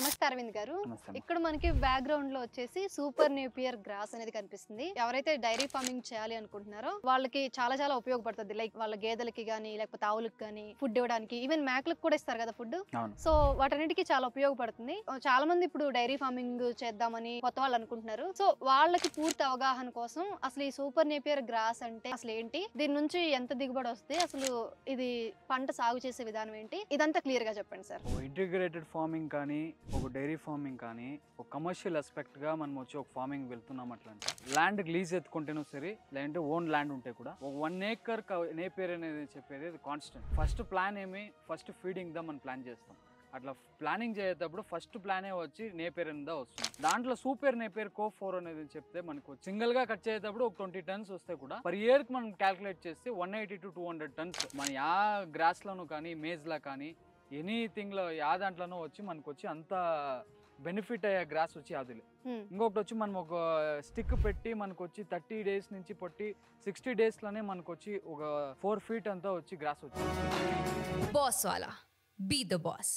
నమస్తే అరవింద్ గారు. నమస్తే. ఇక్కడ మనకి బ్యాక్గ్రౌండ్ లో వచ్చేసి సూపర్ నేపియర్ గ్రాస్ అనేది కనిపిస్తుంది. ఎవరైతే డైరీ ఫార్మింగ్ చేయాలి అనుకుంటున్నారో వాళ్ళకి చాలా చాలా ఉపయోగపడుతుంది. లైక్ వాళ్ళ గేదెలకి గానీ లేకపోతే ఆవులకు గానీ ఫుడ్ ఇవ్వడానికి, ఈవెన్ మేకలకు కూడా ఇస్తారు కదా ఫుడ్. సో వాటన్నిటికీ చాలా ఉపయోగపడుతుంది. చాలా మంది ఇప్పుడు డైరీ ఫార్మింగ్ చేద్దామని కొత్త వాళ్ళు అనుకుంటున్నారు. సో వాళ్ళకి పూర్తి అవగాహన కోసం అసలు ఈ సూపర్ నేపియర్ గ్రాస్ అంటే అసలు ఏంటి, దీని నుంచి ఎంత దిగుబడి వస్తుంది, అసలు ఇది పంట సాగు చేసే విధానం ఏంటి, ఇదంతా క్లియర్ గా చెప్పండి సార్. ఇంటిగ్రేటెడ్ ఫార్మింగ్ కానీ ఒక డైరీ ఫార్మింగ్ కానీ ఒక కమర్షియల్ ఆస్పెక్ట్ గా మనం వచ్చి ఒక ఫార్మింగ్ వెళ్తున్నాం అట్లంటే ల్యాండ్ లీజ్ ఎత్తుకుంటేనో సరే, లేదంటే ఓన్ ల్యాండ్ ఉంటే కూడా ఒక 1 acre నేపియర్ అనేది చెప్పేది constant. First plan first feeding దా మనం ప్లాన్ చేస్తాం. అట్లా ప్లానింగ్ చేసేటప్పుడు ఫస్ట్ ప్లానే వచ్చి నేపియర్ అనేది వస్తుంది. దాంట్లో సూపర్ నేపియర్ Co4 అనేది చెప్తే మనకు సింగిల్ గా కట్ చేసేటప్పుడు ఒక 20 tons వస్తే కూడా పర్ ఇయర్ కి మనం క్యాల్కులేట్ చేస్తే 180 to 200 tons మన యా గ్రాస్ లోను కానీ మేజ్ లా కానీ ఎనీథింగ్ లో యా దాంట్లోనూ వచ్చి మనకు వచ్చి అంత బెనిఫిట్ అయ్యే గ్రాస్ వచ్చి అది. ఇంకొకటి వచ్చి మనం ఒక స్టిక్ పెట్టి మనకు వచ్చి 30 days నుంచి పట్టి 60 days లోనే మనకు వచ్చి ఒక 4 feet అంతా వచ్చి గ్రాస్ వచ్చి. బాస్ వాలా, బీ ద బాస్.